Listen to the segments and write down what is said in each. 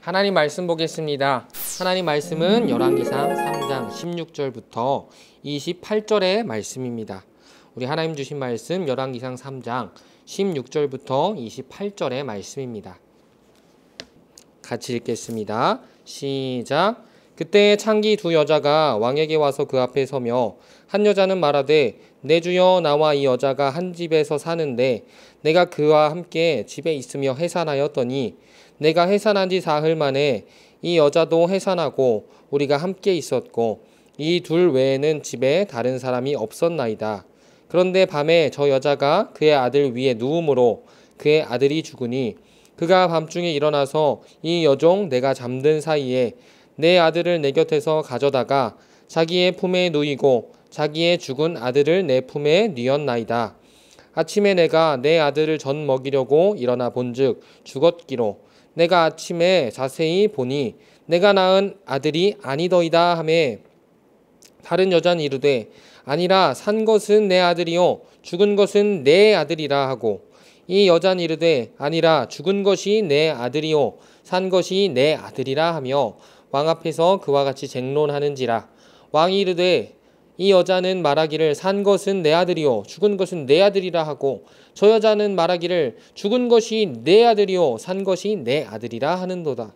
하나님 말씀 보겠습니다. 하나님 말씀은 열왕기상 3장 16절부터 28절의 말씀입니다. 우리 하나님 주신 말씀 열왕기상 3장 16절부터 28절의 말씀입니다. 같이 읽겠습니다. 시작. 그때 창기 두 여자가 왕에게 와서 그 앞에 서며 한 여자는 말하되 내 주여 나와 이 여자가 한 집에서 사는데 내가 그와 함께 집에 있으며 해산하였더니 내가 해산한 지 사흘 만에 이 여자도 해산하고 우리가 함께 있었고 이 둘 외에는 집에 다른 사람이 없었나이다. 그런데 밤에 저 여자가 그의 아들 위에 누움으로 그의 아들이 죽으니 그가 밤중에 일어나서 이 여종 내가 잠든 사이에 내 아들을 내 곁에서 가져다가 자기의 품에 누이고 자기의 죽은 아들을 내 품에 뉘었나이다. 아침에 내가 내 아들을 전 먹이려고 일어나 본즉 죽었기로 내가 아침에 자세히 보니 내가 낳은 아들이 아니더이다 하매 다른 여자는 이르되 아니라 산 것은 내 아들이요 죽은 것은 내 아들이라 하고 이 여자는 이르되 아니라 죽은 것이 내 아들이요 산 것이 내 아들이라 하며 왕 앞에서 그와 같이 쟁론하는지라. 왕이 이르되 이 여자는 말하기를 산 것은 내 아들이요 죽은 것은 내 아들이라 하고 저 여자는 말하기를 죽은 것이 내 아들이요 산 것이 내 아들이라 하는도다.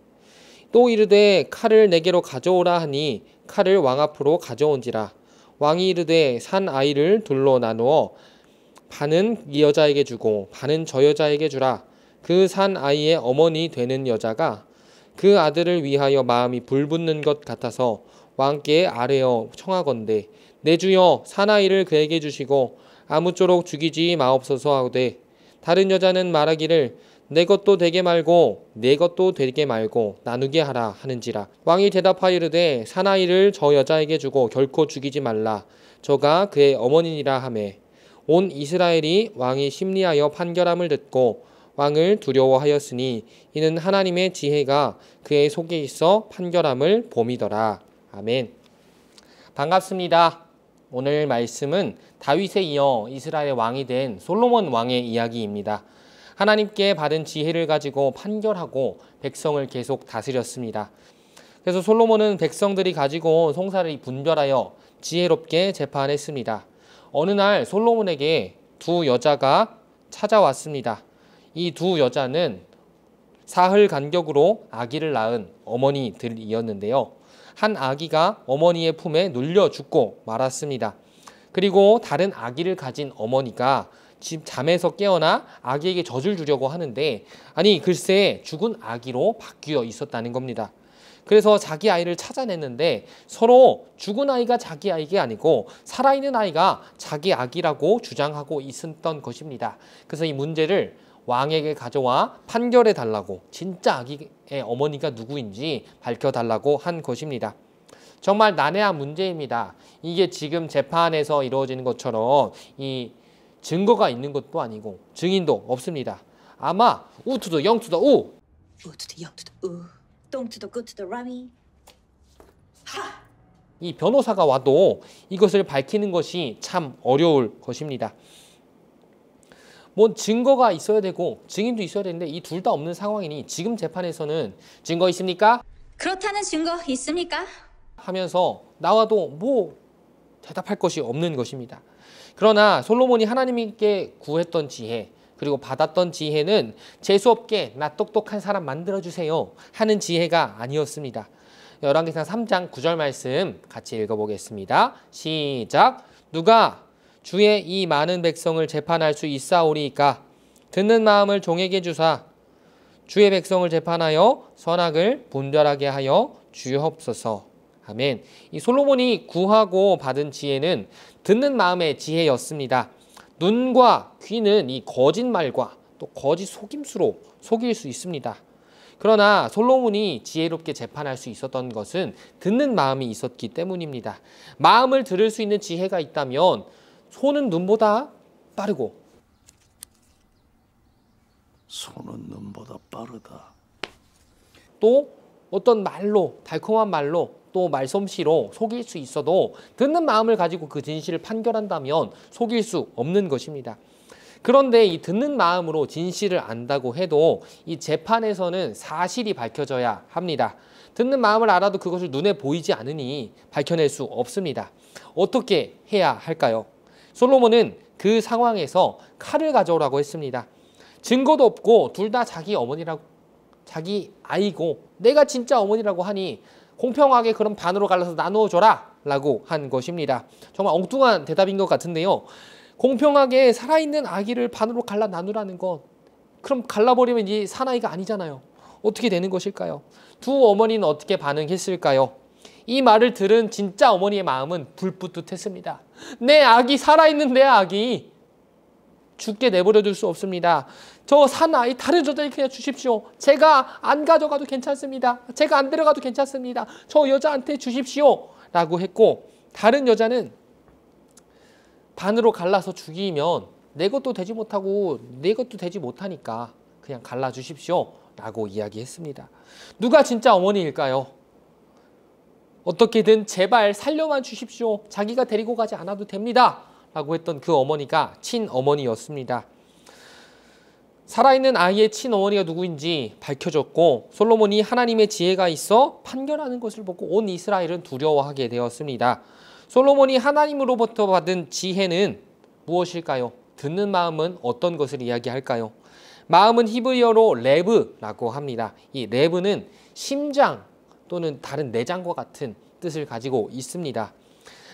또 이르되 칼을 내게로 가져오라 하니 칼을 왕 앞으로 가져온지라. 왕이 이르되 산 아이를 둘로 나누어 반은 이 여자에게 주고 반은 저 여자에게 주라. 그 산 아이의 어머니 되는 여자가 그 아들을 위하여 마음이 불붙는 것 같아서 왕께 아뢰어 청하건대 내 주여 사나이를 그에게 주시고 아무쪼록 죽이지 마옵소서 하되 다른 여자는 말하기를 내 것도 되게 말고 내 것도 되게 말고 나누게 하라 하는지라. 왕이 대답하여 이르되 사나이를 저 여자에게 주고 결코 죽이지 말라. 저가 그의 어머니니라 하매 온 이스라엘이 왕이 심리하여 판결함을 듣고 왕을 두려워하였으니 이는 하나님의 지혜가 그의 속에 있어 판결함을 봄이더라. 아멘. 반갑습니다. 오늘 말씀은 다윗에 이어 이스라엘 왕이 된 솔로몬 왕의 이야기입니다. 하나님께 받은 지혜를 가지고 판결하고 백성을 계속 다스렸습니다. 그래서 솔로몬은 백성들이 가지고 송사를 분별하여 지혜롭게 재판했습니다. 어느 날 솔로몬에게 두 여자가 찾아왔습니다. 이 두 여자는 사흘 간격으로 아기를 낳은 어머니들이었는데요. 한 아기가 어머니의 품에 눌려 죽고 말았습니다. 그리고 다른 아기를 가진 어머니가 집 잠에서 깨어나 아기에게 젖을 주려고 하는데 아니 글쎄 죽은 아기로 바뀌어 있었다는 겁니다. 그래서 자기 아이를 찾아냈는데 서로 죽은 아이가 자기 아이가 아니고 살아있는 아이가 자기 아기라고 주장하고 있었던 것입니다. 그래서 이 문제를 왕에게 가져와 판결해 달라고 진짜 아기의 어머니가 누구인지 밝혀달라고 한 것입니다. 정말 난해한 문제입니다. 이게 지금 재판에서 이루어지는 것처럼 이 증거가 있는 것도 아니고 증인도 없습니다. 아마 우 to the 영 to the 우, to the 영 to the 우, 똥 to the good to the 라미. 이 변호사가 와도 이것을 밝히는 것이 참 어려울 것입니다. 뭐 증거가 있어야 되고 증인도 있어야 되는데 이 둘 다 없는 상황이니 지금 재판에서는 증거 있습니까? 그렇다는 증거 있습니까? 하면서 나와도 뭐 대답할 것이 없는 것입니다. 그러나 솔로몬이 하나님께 구했던 지혜 그리고 받았던 지혜는 재수없게 나 똑똑한 사람 만들어주세요 하는 지혜가 아니었습니다. 열왕기상 3장 9절 말씀 같이 읽어보겠습니다. 시작. 누가 주의 이 많은 백성을 재판할 수 있사오리이까 듣는 마음을 종에게 주사 주의 백성을 재판하여 선악을 분별하게 하여 주옵소서. 아멘. 이 솔로몬이 구하고 받은 지혜는 듣는 마음의 지혜였습니다. 눈과 귀는 이 거짓말과 또 거짓 속임수로 속일 수 있습니다. 그러나 솔로몬이 지혜롭게 재판할 수 있었던 것은 듣는 마음이 있었기 때문입니다. 마음을 들을 수 있는 지혜가 있다면 손은 눈보다 빠르고 손은 눈보다 빠르다. 또 어떤 말로 달콤한 말로 또 말솜씨로 속일 수 있어도 듣는 마음을 가지고 그 진실을 판결한다면 속일 수 없는 것입니다. 그런데 이 듣는 마음으로 진실을 안다고 해도 이 재판에서는 사실이 밝혀져야 합니다. 듣는 마음을 알아도 그것을 눈에 보이지 않으니 밝혀낼 수 없습니다. 어떻게 해야 할까요? 솔로몬은 그 상황에서 칼을 가져오라고 했습니다. 증거도 없고 둘 다 자기 어머니라고, 자기 아이고 내가 진짜 어머니라고 하니 공평하게 그럼 반으로 갈라서 나누어줘라 라고 한 것입니다. 정말 엉뚱한 대답인 것 같은데요. 공평하게 살아있는 아기를 반으로 갈라 나누라는 것, 그럼 갈라버리면 이 사나이가 아니잖아요. 어떻게 되는 것일까요? 두 어머니는 어떻게 반응했을까요? 이 말을 들은 진짜 어머니의 마음은 불붙듯했습니다. 내 아기, 살아있는 내 아기 죽게 내버려 둘 수 없습니다. 저 사나이 다른 여자에게 그냥 주십시오. 제가 안 가져가도 괜찮습니다. 제가 안 데려가도 괜찮습니다. 저 여자한테 주십시오 라고 했고, 다른 여자는 반으로 갈라서 죽이면 내 것도 되지 못하고 내 것도 되지 못하니까 그냥 갈라주십시오 라고 이야기했습니다. 누가 진짜 어머니일까요? 어떻게든 제발 살려만 주십시오. 자기가 데리고 가지 않아도 됩니다 라고 했던 그 어머니가 친어머니였습니다. 살아있는 아이의 친어머니가 누구인지 밝혀졌고, 솔로몬이 하나님의 지혜가 있어 판결하는 것을 보고 온 이스라엘은 두려워하게 되었습니다. 솔로몬이 하나님으로부터 받은 지혜는 무엇일까요? 듣는 마음은 어떤 것을 이야기할까요? 마음은 히브리어로 레브라고 합니다. 이 레브는 심장 또는 다른 내장과 같은 뜻을 가지고 있습니다.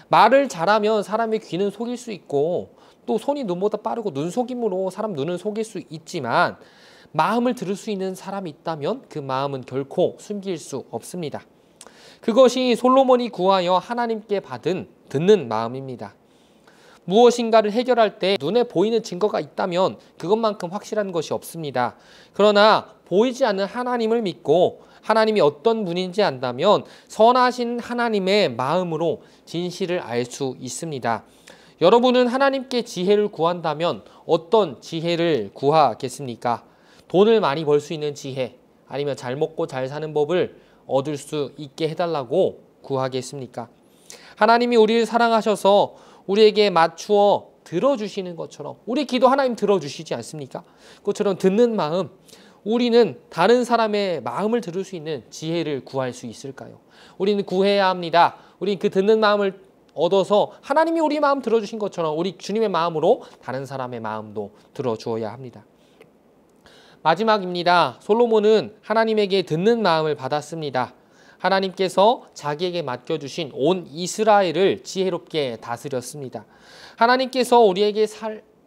말을 잘하면 사람의 귀는 속일 수 있고 또 손이 눈보다 빠르고 눈속임으로 사람 눈은 속일 수 있지만, 마음을 들을 수 있는 사람이 있다면 그 마음은 결코 숨길 수 없습니다. 그것이 솔로몬이 구하여 하나님께 받은 듣는 마음입니다. 무엇인가를 해결할 때 눈에 보이는 증거가 있다면 그것만큼 확실한 것이 없습니다. 그러나 보이지 않는 하나님을 믿고 하나님이 어떤 분인지 안다면 선하신 하나님의 마음으로 진실을 알 수 있습니다. 여러분은 하나님께 지혜를 구한다면 어떤 지혜를 구하겠습니까? 돈을 많이 벌 수 있는 지혜, 아니면 잘 먹고 잘 사는 법을 얻을 수 있게 해달라고 구하겠습니까? 하나님이 우리를 사랑하셔서 우리에게 맞추어 들어주시는 것처럼, 우리 기도 하나님 들어주시지 않습니까? 그것처럼 듣는 마음, 우리는 다른 사람의 마음을 들을 수 있는 지혜를 구할 수 있을까요? 우리는 구해야 합니다. 우리는 그 듣는 마음을 얻어서 하나님이 우리 마음 들어주신 것처럼 우리 주님의 마음으로 다른 사람의 마음도 들어주어야 합니다. 마지막입니다. 솔로몬은 하나님에게 듣는 마음을 받았습니다. 하나님께서 자기에게 맡겨주신 온 이스라엘을 지혜롭게 다스렸습니다. 하나님께서 우리에게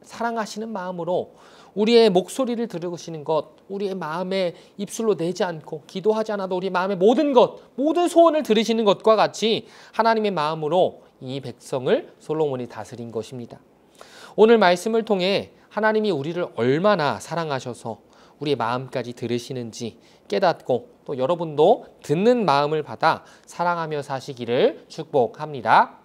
사랑하시는 마음으로 우리의 목소리를 들으시는 것, 우리의 마음에 입술로 내지 않고 기도하지 않아도 우리 마음의 모든 것, 모든 소원을 들으시는 것과 같이 하나님의 마음으로 이 백성을 솔로몬이 다스린 것입니다. 오늘 말씀을 통해 하나님이 우리를 얼마나 사랑하셔서 우리의 마음까지 들으시는지 깨닫고, 또 여러분도 듣는 마음을 받아 사랑하며 사시기를 축복합니다.